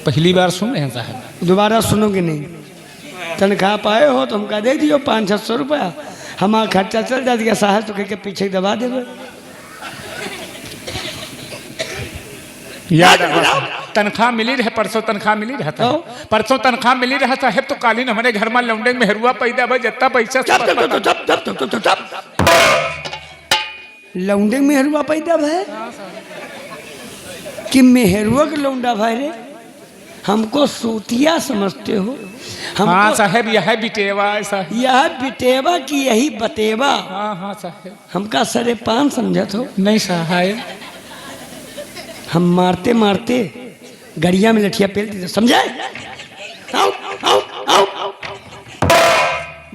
पहली बार सुन रहे हैं साहब। दोबारा सुनोगे नहीं। तनख्वाह पाए हो तो हमका दे दियो 500-600 रुपया, हमारा खर्चा चल जाएगा। साहब तो कह के पीछे दबा देवे। याद तनख्वाह मिली रहे, परसों तनख्वाह मिली रहा था, परसों तनख्वाह मिली रहा साहब। तो कालीन हमारे घर में लौंडे में हेरुआ पैदा भाई जत्ता पैसा लौंडे मेहरुआ पैदा भाई कि मेहरुआ के लौंडा भाई रे, हमको सूतिया समझते हो? हाँ साहब, यह बिटेवा ऐसा, यह बिटेवा की यही बतेवा। हाँ हाँ साहब, हमका सरे पान समझत हो? नहीं साहब, हम मारते मारते गड़िया में लठिया पेल देते, समझे? आओ आओ आओ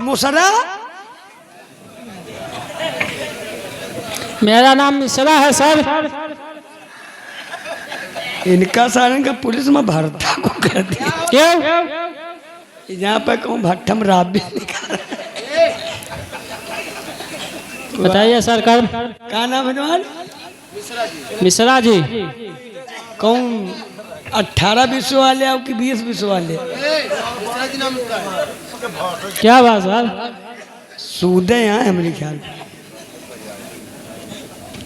मुसरा। मेरा नाम मिश्रा है सर। इनका सारन का पुलिस में भरता को कर दिया। क्यों? यहाँ पर कहूँ भट्टम रात भी बताइए सरकार। क्या नाम है तुम्हारा? मिश्रा जी। कौन 18-20 वाले आओ कि 20-20 वाले? क्या बात सर? सूदे यहाँ हमारे ख्याल।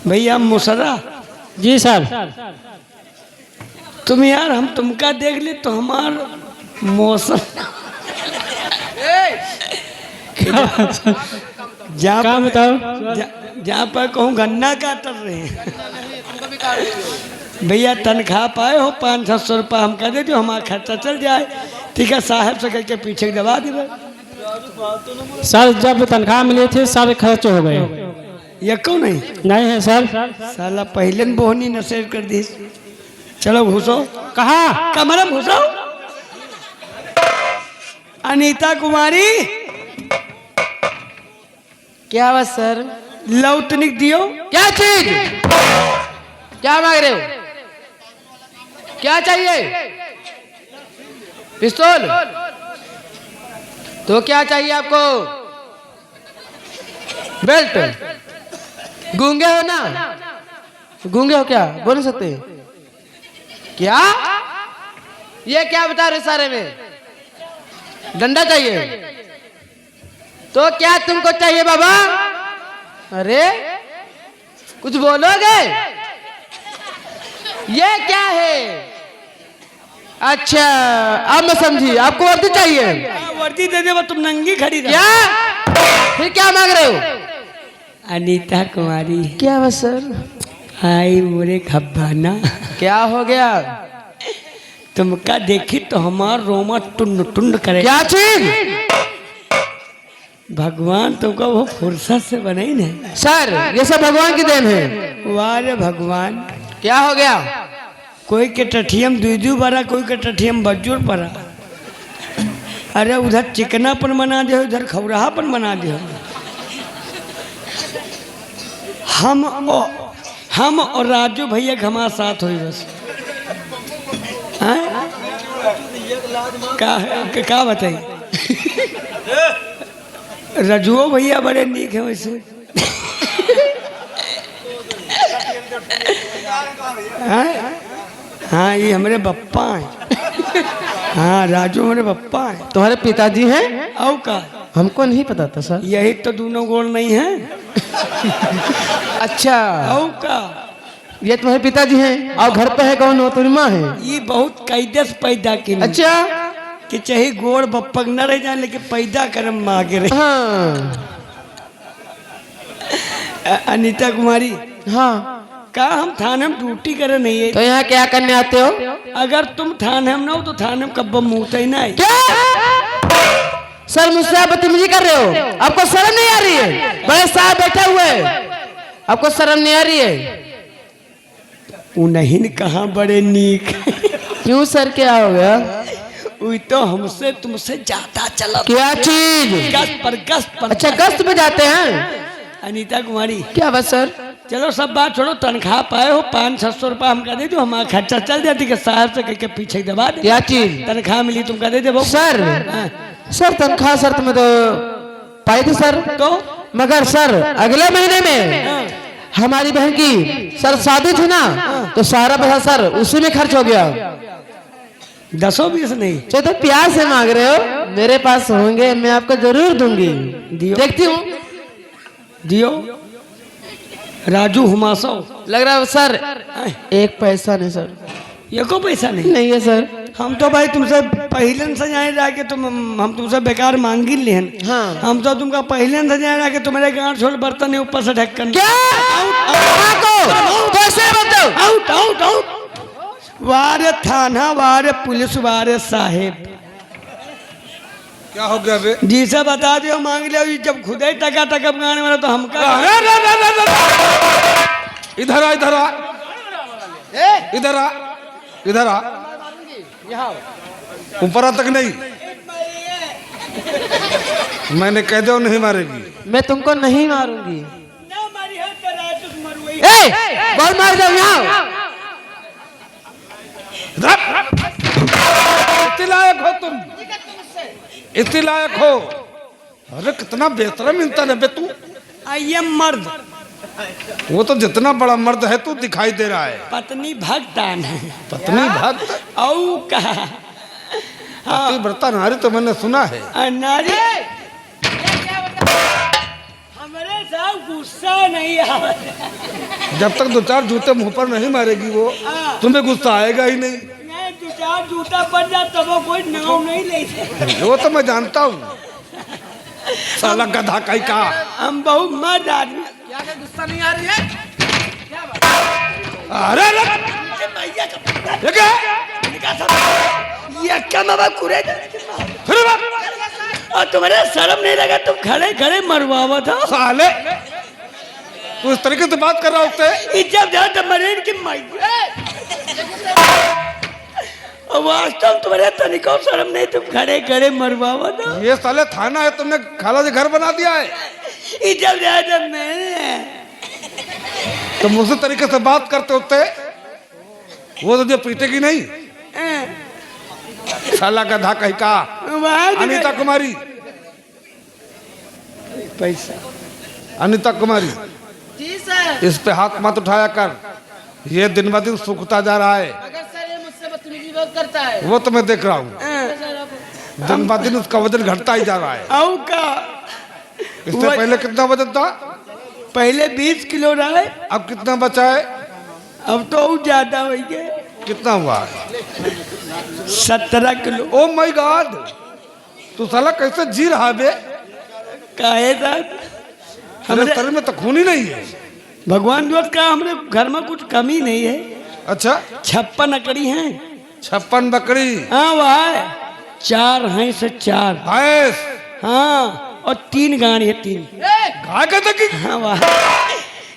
भैया मुसरा जी सर। तुम यार, हम तुमका देख ले तो हमार मौसम जहाँ बताओ जहाँ पर कहूँ गन्ना काट रहे हैं। भैया तनख्वाह पाए हो 500-600 रुपया, हम कह दे जो हमारा खर्चा चल जाए। ठीक है, साहब से करके पीछे दबा दे सर। जब तनख्वाह मिली थी सारे खर्च हो गए। ये क्यों नहीं? नहीं है सर। साला पहले बोहनी नशेर कर दी। चलो घुसो। कहाँ? कमरा घुसो। अनीता कुमारी। क्या बात सर? लौतनिक दियो। क्या चीज? क्या मांग रहे हो? क्या चाहिए? पिस्तौल? तो क्या चाहिए आपको? बेल्ट? गूंगे हो ना? गूंगे हो क्या? बोल नहीं सकते क्या? ये क्या बता रहे सारे में? डंडा चाहिए? तो क्या तुमको चाहिए बाबा? अरे कुछ बोलोगे? ये क्या है? अच्छा अब मैं समझी, आपको वर्दी चाहिए? वर्दी दे दे, तुम नंगी खड़ी रहो। क्या? फिर क्या मांग रहे हो? अनीता कुमारी। क्या बस सर? आई मोरे खब्बाना। क्या हो गया? तुमका देखी तो हमार रोमा टुंड टुंड करे। क्या चीज? भगवान तुमको वो फुर्सत से बनाई नहीं सर। ये सब भगवान की देन है। वाह रे भगवान। क्या हो गया? कोई के टठियम दूधू बरा, कोई के टठियम बज्जूर परा। अरे उधर चिकनापन बना दे, उधर खौराहापन बना दे। हम और राजू भैया के हमारे साथ हुई बस। क्या बताइए? रजुओ भैया बड़े नीक है वैसे। हाँ ये हमारे बप्पा हैं। हाँ राजू हमारे बप्पा हैं। तुम्हारे पिताजी हैं? औ का हमको नहीं पता था सर। यही तो दोनों गोल नहीं है। अच्छा औ का ये तुम्हारे पिताजी हैं और घर पे है कौन? वो तुम्हारी माँ है? ये बहुत कैदस पैदा की। अच्छा कि चाहे गोड़ बप्पक न रह जाए लेकिन पैदा करम मांगे रहे। हाँ अनीता कुमारी। हाँ। का हम थाने में ड्यूटी करे नहीं है? तो यहाँ क्या करने आते हो? अगर तुम थाने में ना हो तो थाने में कब्बा मुँहते ही ना है। क्या सर मुझसे आप बदतमीजी कर रहे हो? आपको शर्म नहीं आ रही है? बड़े साहब बैठे हुए, आपको शर्म नहीं आ रही है? उन्हीं कहाँ बड़े नीक। क्यों सर क्या हो गया? वही तो हमसे तुमसे ज्यादा चला। क्या चीज? गश्त पर। अच्छा गश्त पे जाते हैं? अनीता कुमारी। क्या बात सर? चलो सब बात छोड़ो, तनख्वाह पाए हो 500-600 रुपया हमका दे दो, हमारा खर्चा चल जाती है। साहब से करके पीछे दबा दे। क्या चीज? तनख्वाह मिली तुमका दे दे सर। सर तनख्वाह सर तुम्हें तो पाई थी सर, तो मगर सर अगले महीने में हमारी बहन की सर शादी थी ना, तो सारा पैसा सर उसी में खर्च हो गया। 10 20 नहीं। जो तो प्यार से मांग रहे हो, मेरे पास होंगे, मैं आपको जरूर दूंगी। दियो। देखती हूँ। दियो राजू हुमासो। लग रहा है सर 1 पैसा नहीं सर। ये को पैसा नहीं। नहीं है सर। हम तो भाई तुमसे पहले से जाए जाके हम तुमसे बेकार मांगी लेन। हाँ। हम तो तुमका पहले से जाए जाके तुम्हारे गांठ छोड़ बर्तन है ऊपर से ढक्कन। क्या कैसे बताओ? Out out out. वारे थाना, वारे पुलिस, वारे साहेब। क्या हो गया बे? जी से बता दियो मांग लियो। जब खुद ही टका टका गाने वाला तो हमका इधर आ, इधर आ, इधर आ, इधर आ। ऊपर तक नहीं। मैंने कह दो नहीं मारेगी। मैं तुमको नहीं मारूंगी। बॉल मार दो यहाँ। इतने लायक हो तुम, इतने लायक हो। अरे कितना बेहतरीन इंसान है बे तू। आई एम मर्द। वो तो जितना बड़ा मर्द है तू दिखाई दे रहा है। पत्नी भक्तान है। पत्नी भक्त औ कहा पतिव्रता नारी तो मैंने सुना है। नारी हमारे साथ गुस्सा नहीं आ। जब तक 2-4 जूते मुंह पर नहीं मारेगी वो, तुम्हें गुस्सा आएगा ही नहीं। 2-4 जूता पड़ जाए तब वो कोई नाम नहीं लेते। वो तो मैं जानता हूँ। साला गधा कहीं का। हम बहुत मर्द आदमी। गुस्सा नहीं आ रही है? अरे ये क्या? ये क्या मामा कुरे फिर और तुम्हारे शर्म नहीं लगा? तुम खड़े खड़े मरवावा था। साले तू इस तरीके से बात कर रहा होते। इज्जत दे तो मरीन की माई। वास्तव तुम्हारे तनिको शर्म नहीं, तुम खड़े खड़े मरवावा था। ये साले थाना है, तुमने खाला से घर बना दिया है। इज्जत दे तो मैंने। तुम उसी तरीके से बात करते होते, वो तुझे पीटेगी नहीं। साला गधा कहीं का। अनीता कुमारी, पैसा अनीता कुमारी, जी सर। इस पे हाथ मत उठाया कर। ये दिन ब दिन सूखता जा रहा है। अगर सर ये मुझसे बदतमीजी बहुत करता है। वो तो मैं देख रहा हूँ। दिन ब दिन उसका वजन घटता ही जा रहा है। औ का इससे पहले कितना वजन था? पहले 20 किलो रहा है, अब कितना बचा है? अब तो और ज्यादा हो गया। कितना हुआ? 17 किलो। ओ माय गॉड, तू साला कैसे जी रहा है बे? काहे साहब? हमारे शरीर में तो खून ही नहीं है। भगवान दोस्त का हमारे घर में कुछ कमी नहीं है। अच्छा, 56 अकड़ी हैं। 56 बकरी। हाँ वह 4 हैं से 4। भैंस। हाँ और 3 गाय है। 3 गाय कहते कि? हाँ वाह।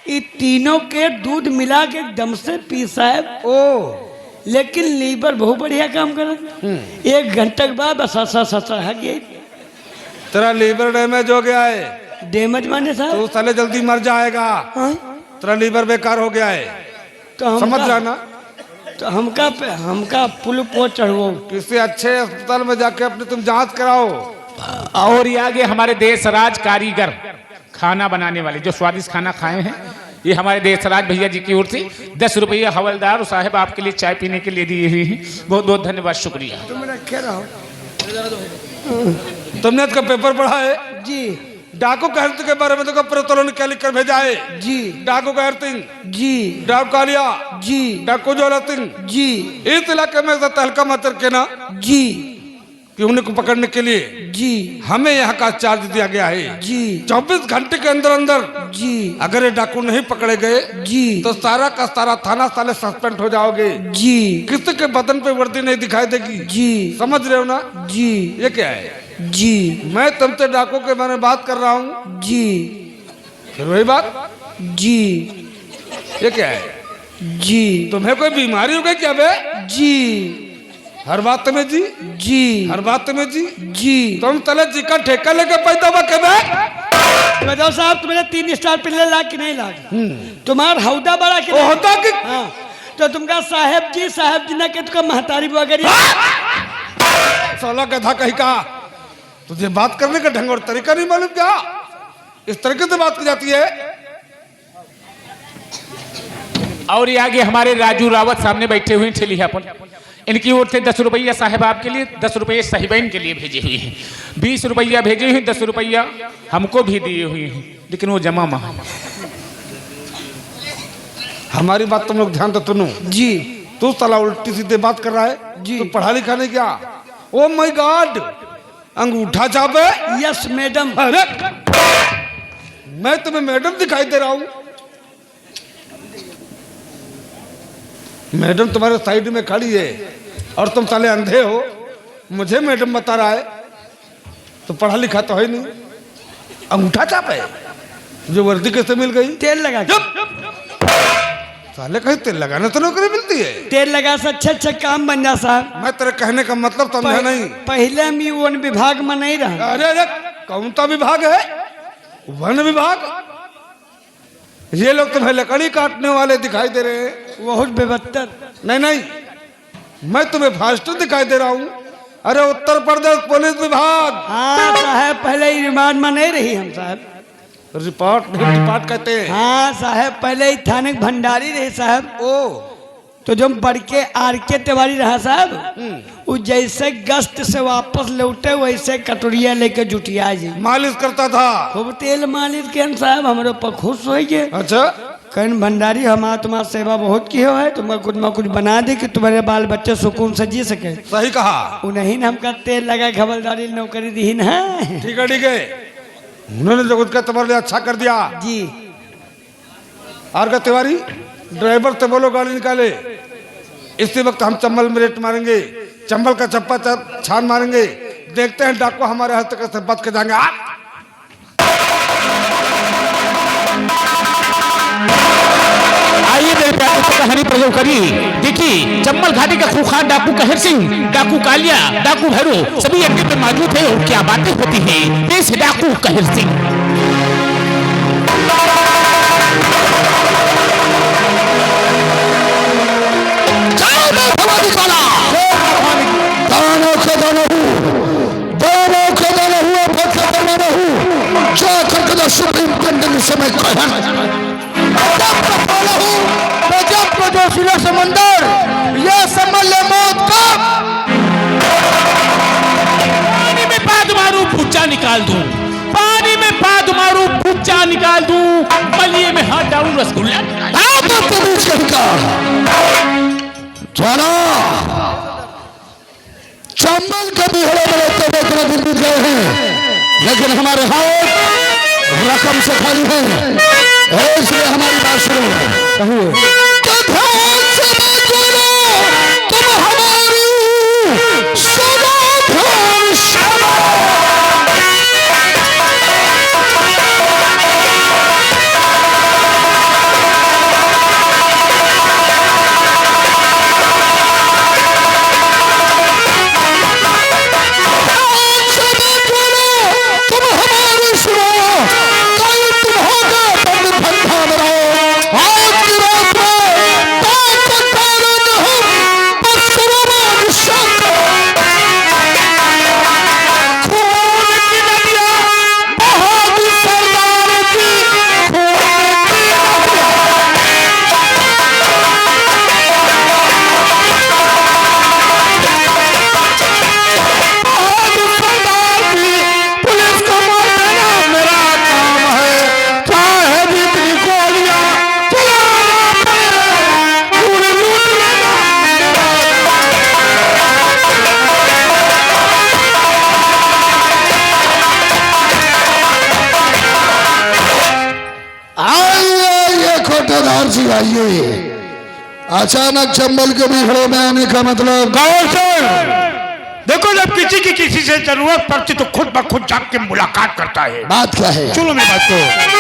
ये तीनों के दूध मिला के एकदम से पी साहब। ओ लेकिन लीवर बहुत बढ़िया काम कर। 1 घंटे के बाद गया। तेरा लीवर डैमेज हो गया है। डैमेज माने साहब? तू साले जल्दी मर जाएगा। हाँ? तेरा लीवर बेकार हो गया है। तो समझ जाना। तो हमका पुल पो चढ़ो। किसी अच्छे अस्पताल में जाके अपनी तुम जांच कराओ। और ये आगे हमारे देश राज कारीगर खाना बनाने वाले जो स्वादिष्ट खाना खाए हैं, ये हमारे देशराज भैया जी की ओर से 10 रुपये हवलदार साहब आपके लिए चाय पीने के लिए दिए हुए हैं। बहुत बहुत धन्यवाद, शुक्रिया। तुम रखे रहो। तुमने इसका पेपर पढ़ा है? जी डाकू कहते के बारे में तो प्रतोलन ने क्या लिख कर भेजा है? जी डाकू कहते जी डाकू कालिया जी डाकू जोलातिंग जी इस इलाके में तहलका मचर के ना जी कि उन्हें को पकड़ने के लिए जी हमें यहाँ का चार्ज दिया गया है। जी 24 घंटे के अंदर अंदर जी अगर ये डाकू नहीं पकड़े गए जी तो सारा का सारा थाना साले सस्पेंड हो जाओगे। जी किसी के बदन पे वर्दी नहीं दिखाई देगी। जी समझ रहे हो ना? जी ये क्या है? जी मैं तुमसे डाकू के बारे में बात कर रहा हूँ। जी फिर वही बात। जी ये क्या है? जी तुम्हें कोई बीमारी हो गई क्या बे? जी हर बात में जी जी हर बात में जी जी तुम तले जी का ठेका लेके पैदा हुआ के बे? बताओ साहब तुम्हें 3 स्टार पिल्ले लाग कि नहीं लाग? तुम्हारा हौदा बड़ा कि ओ होता कि हाँ तो तुमका साहेब जी ना के तुमका महतारी वगैरह। साला गधा कहीं का। तुझे बात करने का ढंग और तरीका नहीं मालूम क्या? इस तरीके से बात की जाती है। और ये आगे हमारे राजू रावत सामने बैठे हुए ठेलिया पर इनकी ओर से 10 रुपया साहब आपके लिए, 10 रुपये साहिबैन के लिए भेजे हुए हैं, 20 रुपया भेजे हुए, 10 रुपया हमको भी दिए हुए हैं, लेकिन वो जमा महा। हमारी बात तुम लोग ध्यान तो सुनो जी तू साला उल्टी सीधे बात कर रहा है जी। तो पढ़ा लिखा नहीं क्या? ओ माय गॉड, अंगूठा छापे। Yes madam. अरे मैं तुम्हें मैडम दिखाई दे रहा हूं? मैडम तुम्हारे साइड में खड़ी है और तुम साले अंधे हो, मुझे मैडम बता रहा है? तो पढ़ा लिखा तो है नहीं, अंगूठा छापे। जो वर्दी कैसे मिल गई? तेल लगा के। साले कहीं तेल लगाने तो नौकरी मिलती है? तेल लगा से अच्छा काम बन जा साहब। मैं तेरे कहने का मतलब समझा नहीं। पहले हम वन विभाग में नहीं रहा। अरे अरे कौन सा विभाग है? वन विभाग? ये लोग तुम्हें लकड़ी काटने वाले दिखाई दे रहे हैं। बहुत बेबत्तर। नहीं नहीं, मैं तुम्हें फास्टर दिखाई दे रहा हूँ। अरे उत्तर प्रदेश पुलिस विभाग। हाँ साहब, पहले ही रिमांड में नहीं रही हम साहब। रिपोर्ट नहीं, डिपार्ट कहते हैं। हाँ साहब, पहले ही थाने भंडारी रहे साहब। ओ तो जो बड़के आर के तिवारी रहा साहब, वो जैसे गश्त से वापस लौटे वैसे कटोरिया लेके जुटिया जी मालिश करता था। खूब तेल मालिश के साहब, हमारे पर खुश हो गए। अच्छा, कहन भंडारी हमारा तुम्हारा सेवा बहुत की हो है, तुम्हें कुछ न कुछ बना दे कि तुम्हारे बाल बच्चे सुकून से जी सके। सही कहा। उन्हीं ने हमका तेल लगा खबरदारी नौकरी दी ना। ठीक है ठीक है, उन्होंने जो कुछ तुम्हारे लिए अच्छा कर दिया जी। आर का तिवारी, ड्राइवर से बोलो गाड़ी निकाले। इसी वक्त हम चंबल में रेट मारेंगे, चंबल का चप्पा छान मारेंगे। देखते हैं डाकू हमारे हाथ कैसे बच के जाएंगे। आइए मेरे प्यारे को कहानी प्रयोग करी। देखिए, चंबल घाटी का खूंखार डाकू कहर सिंह, डाकू कालिया, डाकू भैरू सभी अड्डे पे मौजूद है और क्या बातें होती हैं। पेश है डाकू कहर सिंह। समंदर ये समझ ले मौत का। पानी में पाद मारू भुच्चा निकाल दूं, पानी में पाद मारू भुच्चा निकाल दूं, बलिए में हाथ डालूं रसगुल्ला। चंबल के भी बड़े बड़े तबे दिल्ली गए हैं, लेकिन हमारे हाथ रकम से खाली है। इसलिए हमारी बात सुनो। तुम हमारी सुनो ध्यान से। अचानक चंबल के बिगड़े में आने का मतलब? गौर से देखो, जब किसी की किसी से जरूरत पड़ती तो खुद ब खुद जाके मुलाकात करता है। बात क्या है? सुनो मेरी बात को।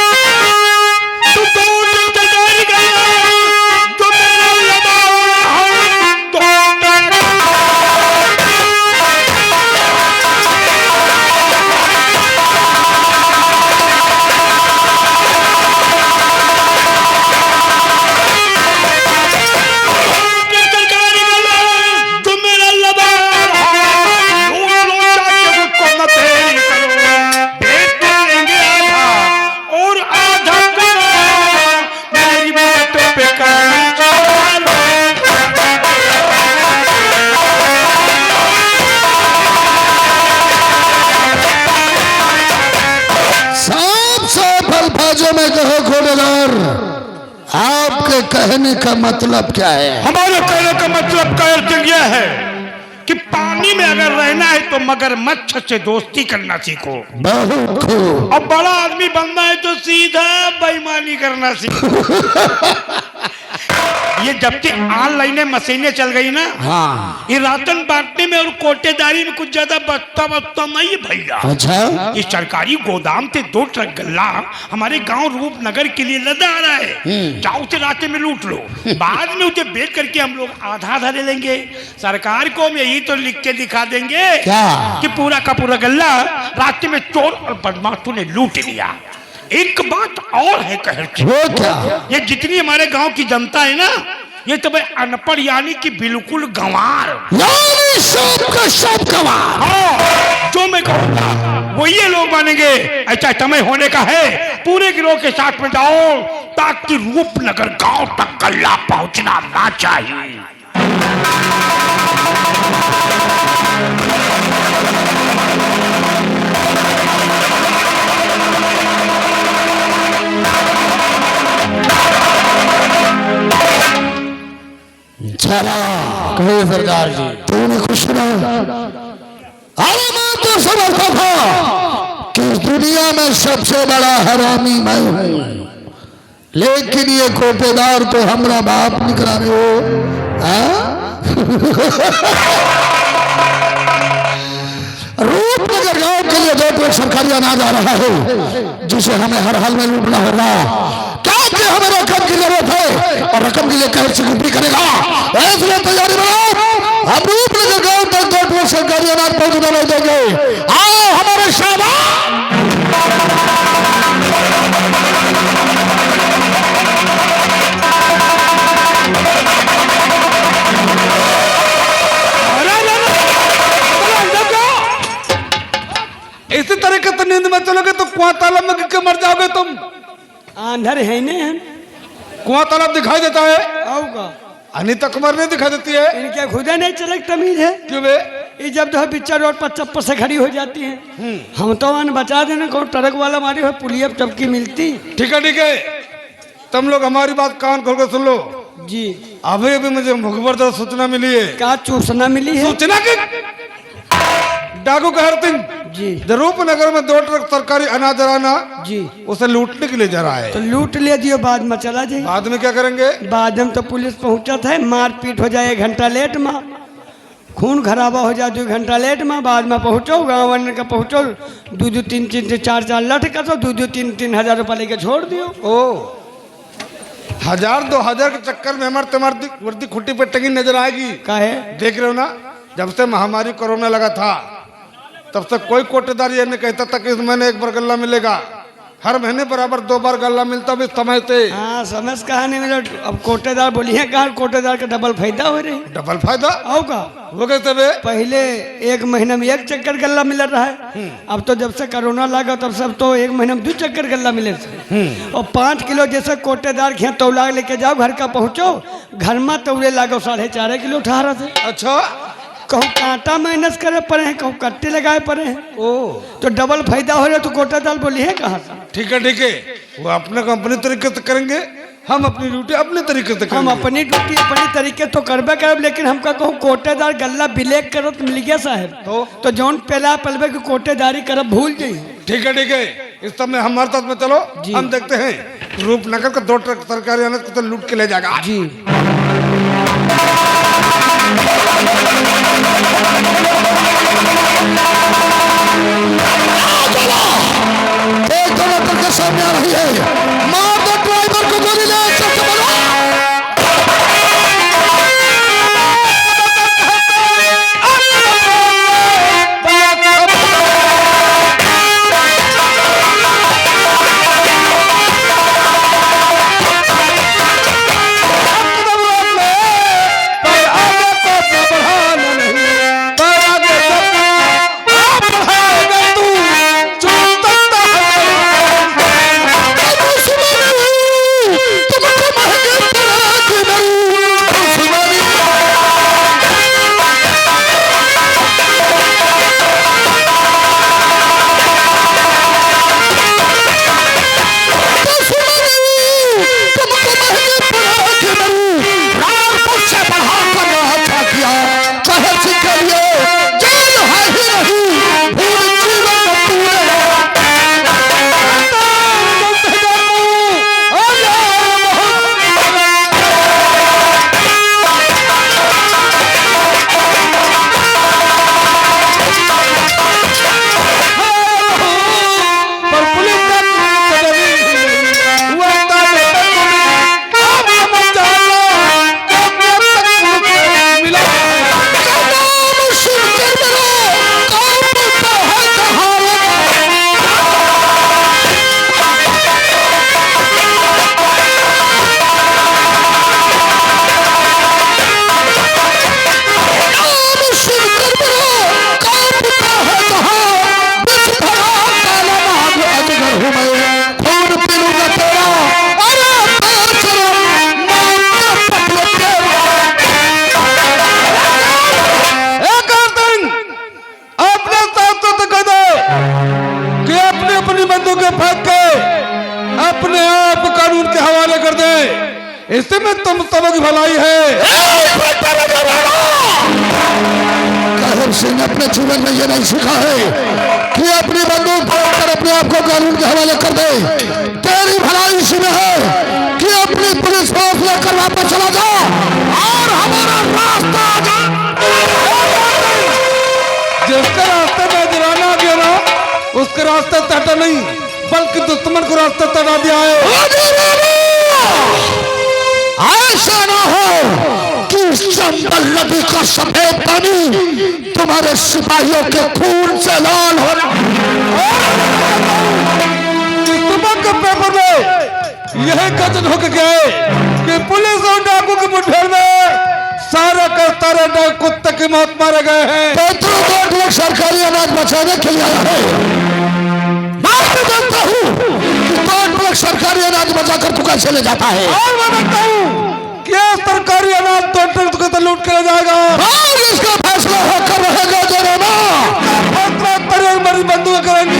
रहे घोड़ेदार, आपके कहने का मतलब क्या है? हमारे कहने का मतलब का अर्थ यह है कि पानी में अगर रहना है तो मगरमच्छ से दोस्ती करना सीखो। बहुत खूब। अब बड़ा आदमी बनना है तो सीधा बेईमानी करना सीखो। ये जब से ऑनलाइन मशीनें चल गई ना, हाँ। ये राशन बांटने में और कोटेदारी में कुछ ज्यादा बचता नहीं है भैया। अच्छा। इस सरकारी गोदाम से 2 ट्रक गल्ला हमारे गांव रूपनगर के लिए लदा आ रहा है। जाओ से रास्ते में लूट लो, बाद में उसे बेच करके हम लोग आधा आधा ले लेंगे। सरकार को हम यही तो लिख के दिखा देंगे क्या? कि पूरा का पूरा गल्ला रास्ते में चोर और बदमाशों ने लूट लिया। एक बात और है कहते, वो क्या? ये जितनी हमारे गांव की जनता है ना, ये तो भाई अनपढ़ यानी कि बिल्कुल गंवार, यानी सब का सब गंवार। हाँ, जो मैं कहूँगा वो ये लोग बनेंगे। ऐसा समय होने का है, पूरे गिरोह के साथ में जाओ ताकि रूपनगर गांव तक गल्ला पहुंचना ना चाहिए। चला कहिए सरदार जी। तूने कुछ सुना? अरे मैं तो समझता था कि इस दुनिया में सबसे बड़ा हरामी मैं हूँ, लेकिन ये कोटेदार तो हमारा बाप निकला रहे हो। रूपनगर गांव के लिए 2 ट्रक सरकारी अनाज आ रहा है, जिसे हमें हर हाल में लूटना होगा। क्या हमें रकम की जरूरत है, और रकम के लिए कैसे से गुप्ती करेगा, इसलिए तैयारी बनाओ। अब रूपनगर गांव तक 2 ट्रक सरकारी अनाज पहुंचने नहीं देंगे। आओ हमारे शाबाश। इसी तरीके से नींद में चलोगे तो कुआं तालाब में गिर के मर जाओगे तुम। आंधर है ने हम कुआं तालाब दिखाई देता है, आओगा अनीता कुमार नहीं दिखाई देती है। इनके खुदा नहीं चलक तमीज है। क्यों बे? ये जब तो पिक्चर रोड पर चप्पल से खड़ी हो जाती है, हम तो वन बचा देने को ट्रक वाला मारी हो पुलिया चपकी मिलती। ठीक है, तुम लोग हमारी बात कान खोल कर सुन लो जी। अभी अभी मुझे मुखबर से सूचना मिली है। क्या सूचना मिली है? सूचना की डाकू का हर दिन जी रूपनगर में 2 ट्रक सरकारी अनाज आना जी उसे लूटने के लिए जा रहा है। तो लूट ले दियो, बाद में चला जाए। बाद में क्या करेंगे? बाद में तो पुलिस पहुंचा था, मारपीट हो जाए 1 घंटा लेट में, खून खराबा हो जाए 2 घंटा लेट में, बाद में पहुंचो गाँव वाले का पहुंचो 2-2 3-3 4-4 लठ का तो 2-2 3-3 हजार रुपया लेके छोड़ दियो। ओ 1000-2000 के चक्कर में हमारे तुम्हारी वर्दी खुट्टी पे टंगी नजर आएगी। काहे? देख रहे हो ना, जब से महामारी कोरोना लगा था तब से कोई कोटेदार ये नहीं कहता था कि इस महीने 1 बार गल्ला मिलेगा। हर महीने बराबर 2 बार गल्ला मिलता भी समय से। हाँ समझ कहा नहीं मिला। अब कोटेदार बोली है कहा, कोटेदार का डबल फायदा हो रही। डबल फायदा आओ का हो गए तबे। पहले 1 महीने में 1 चक्कर गल्ला मिल रहा है, अब तो जब से कोरोना लगा तब सब तो 1 महीने में 2 चक्कर गल्ला मिले थे। और 5 किलो जैसे कोटेदार खेत तौला लेके जाओ, घर का पहुंचो, घर में तौले लागो 4.5 किलो उठा रहे थे। अच्छा, कहूँ कांटा माइनस करे पड़े हैं, कहूँ कट्टे लगाए पड़े हैं। ओ तो डबल फायदा हो रहा है। तो कोटेदार बोली है कहाँ से? ठीक है, वो अपने को अपने तरीके से करेंगे, हम अपनी ड्यूटी अपने तरीके से हम करेंगे। अपनी ड्यूटी अपनी तरीके तो करबे करब, लेकिन हमका कहूँ कोटेदार गल्ला बिलेक करो तो मिल गया साहब, तो जौन पहला पलवे की कोटेदारी करब भूल जाइए। ठीक है, इस समय हमारे साथ में चलो, हम देखते हैं रूपनगर का 2 ट्रक सरकारी अनाज को तो लूट के ले जाएगा। जी एक दोनों के सामने आ रही है, मार दो ड्राइवर को गोली ले। इसी में तुम सबों की भलाई है। काहिर सिंह ने अपने जीवन में ये नहीं सीखा है कि अपनी बंदूक पकड़कर अपने आप को कानून के हवाले कर दे। तेरी भलाई इसी में है कि अपनी पुलिस फोर्स लेकर वापस चला जा और हमारा रास्ता जिसके रास्ते में गिराना गया ना, उसके रास्ते तटा नहीं बल्कि दुश्मन को रास्ते तटा दिया है। ऐसा ना हो कि चंबल नदी का सफेद पानी तुम्हारे सिपाहियों के खून से लाल हो सुबह के पेपर में यह कथन होकर गए कि पुलिस और डाकू की मुठभेड़ में सारा का सारा डाक कुत्ते की मौत मारे गए हैं। पेट्रोल लोग सरकारी अनाज बचाने के लिए आया है। मैं तो जानता हूँ कि लोग सरकारी अनाज बचाकर तू कैसे ले जाता है। और मैं बताता हूँ कि सरकारी अनाज तो लूट कर ले जाएगा। इसका फैसला होकर रहेगा जनाबा। फैसला तेरे मरी बंदूक करेंगी।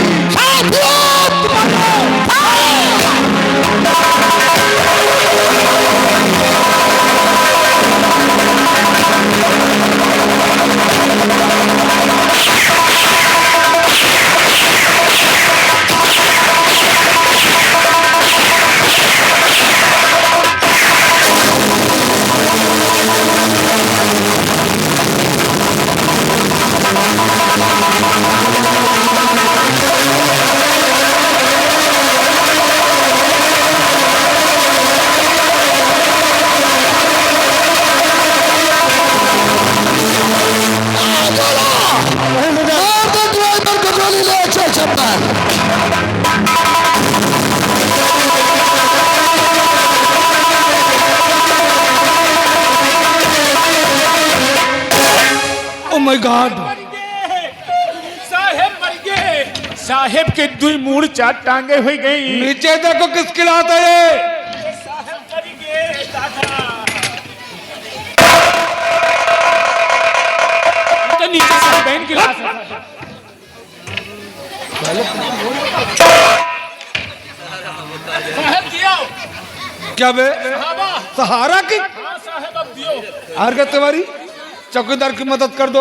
माय गॉड, साहेब मर गए। साहेब के दुई मूड़ चार टांगे हुई गई। नीचे देखो किसकी लात है ये। साहेब मर गए दादा। तो नीचे से बहन की लाश है। साहेब दियो। क्या बे सहारा की। हाँ साहेब अब दियो। आरगा तिवारी चौकीदार की मदद कर दो।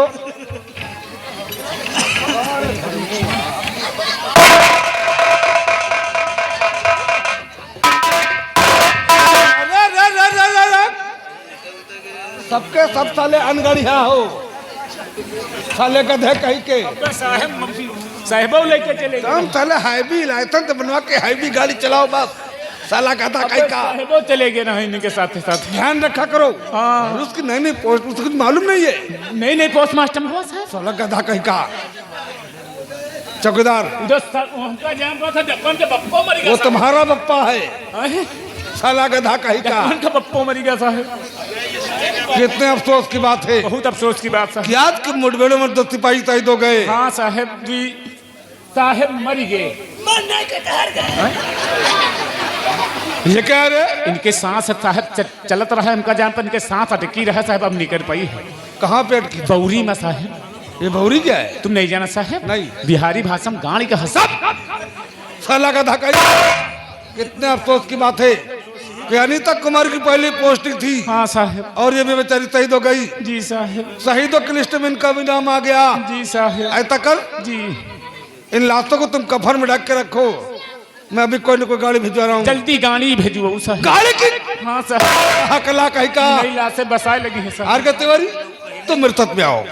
सबके सब साले अनगढ़िया हो। साले का धे कहीं के साहेबों लेके चले हम साले हाईवी लाइसेंस बनवा के हाईवी गाड़ी चलाओ बस। साला का था कहीं का साहेबों चले गए ना इनके साथ साथ। ध्यान रखा करो। हाँ। उसकी नई पोस्ट उसको कुछ मालूम नहीं है। नहीं पोस्ट मास्टर हुआ साहब। साला का था कहीं का चौकीदार। उनका जान रहा था डब्बन के बप्पो मर गया। वो तुम्हारा बप्पा है। साला गधा कहीं का। उनका बप्पो मर गया साहब। कितने अफसोस की बात है। बहुत अफसोस की बात साहब। याद की मुठभेड़ों में 10 सिपाही शहीद हो गए। हाँ साहब जी साहब मर गए। ये क्या रे। इनके सांस साहब चलत रहा है। उनका जान पर इनके सांस अटकी रहा साहब। अब निकल पाई है। कहाँ पेट की बौरी में साहब। ये भौरी क्या है। तुम नहीं जाना साहब। नहीं। बिहारी भाषा में गाड़ी का हसब। साला का धक्का। कितने अफसोस की बात है कि अनीता कुमार की पहली पोस्टिंग थी। हाँ साहब। और ये भी बेचारी शहीद हो गई। जी साहब। शहीदों की लिस्ट में इनका भी नाम आ गया। जी साहब। ऐसा कर जी इन लाशों को तुम कफन में ढक के रखो। मैं अभी कोई न कोई गाड़ी भिजवा रहा हूँ। जल्दी गाड़ी भेजो साहब। गाड़ी की। हाँ साहब। हकला कहीं का। नई लाशें बसाए लगी है साहब। आरगा तिवारी तुम मेरे साथ में आओ।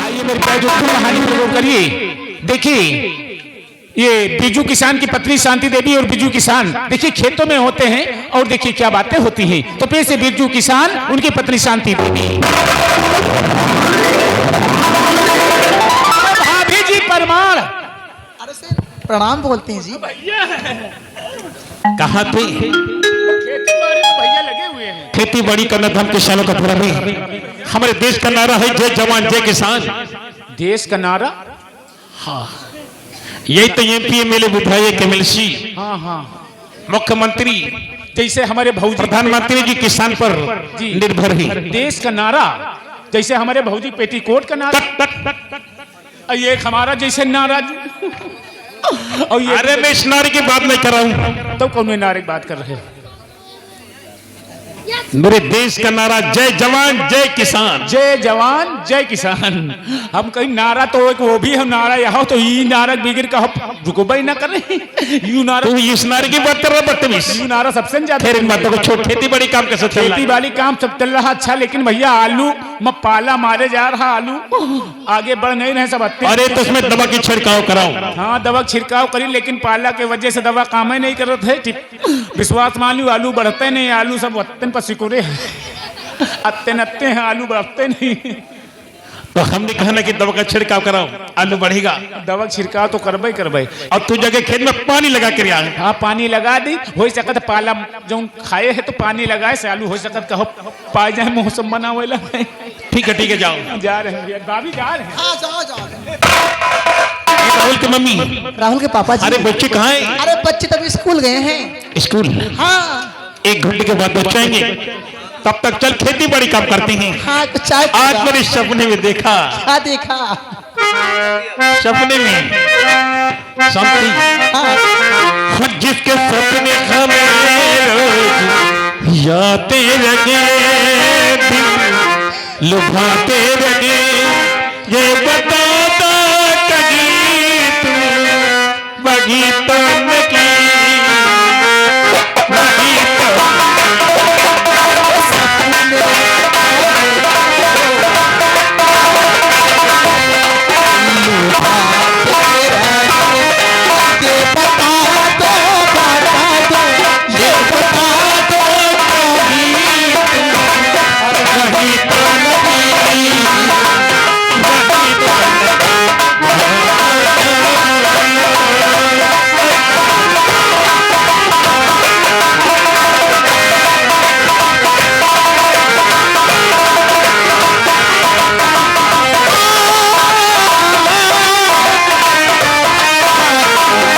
आइए मेरे प्यारे दोस्तों कहानी प्रयोग करिए। देखिए ये बीजू किसान की पत्नी शांति देवी और बीजू किसान देखिए खेतों में होते हैं और देखिए क्या बातें होती हैं। तो पेश है बीजू किसान उनकी पत्नी शांति देवी। भाभी जी परमार। प्रणाम बोलते हैं जी। कहाँ थे। खेती बाड़ी में भैया लगे हुए हैं। खेती बाड़ी करना था हम किसानों का पूरा नहीं। हमारे देश का नारा है जय जवान जय किसान। देश का नारा। हाँ यही तो एमपी एमएलए विधायक एमएलसी। हाँ हाँ मुख्यमंत्री जैसे हमारे भौजी प्रधानमंत्री जी किसान पर जी निर्भर ही देश का नारा, जैसे हमारे भौजी पेटीकोट का नारा, और ये एक हमारा जैसे नारा और ये अरे मैं इस नारे की बात नहीं कर रहा हूँ, तो कौन नारे की बात कर रहे हो? मेरे देश का नारा जय जवान जय किसान। जय जवान जय किसान। हम कहीं नारा तो एक वो भी हम नारा यहाँ तो ये नारा बिगड़ का रुको भाई ना कर रहे यू नारा, तू इस नारे की बात कर रहा बदतमीज। यू नारा सबसे ज्यादा। खैर इन बातों को छोड़, खेती बाड़ी काम कैसे चल रहा खेती है? बाड़ी काम सब चल रहा अच्छा, लेकिन भैया आलू में पाला मारे जा रहा, आलू आगे बढ़ नहीं रहे सब अत्ते। अरे तो उसमें दवा की छिड़काव कराओ। हाँ दवा छिड़काव करी, लेकिन पाला के वजह से दवा काम ही नहीं कर रहे थे। विश्वास मान लो आलू बढ़ते नहीं, आलू सब अत्तन पर सिकुरे अत्ते नत्ते हैं, आलू बढ़ते नहीं। तो हमने कहा ना कि दवा का छिड़काव कराओ, आलू बढ़ेगा। दवा छिड़काव तो करबे करबे। और तू जगह खेत में पानी लगा कर आ। हाँ पानी लगा दी, हो सकत पाला जो खाए है तो पानी लगाए से आलू हो सकत कहो पा जाए मौसम बना वाला। ठीक है जाओ। जा रहे हैं भाभी, जा रहे हैं। हाँ जाओ जाओ। राहुल की मम्मी, राहुल के पापा जी। अरे बच्चे कहाँ हैं? अरे बच्चे तभी स्कूल गए हैं। स्कूल? हाँ 1 घंटे के बाद बच्चे आएंगे, तब तक चल खेती बाड़ी काम करते हैं। हाँ कुछ चाय आज मैंने सपने में देखा, क्या देखा? सपने में शांति, हाँ जिसके सपने हमें रोज याते लगे, दिल लुभाते लगे, ये बता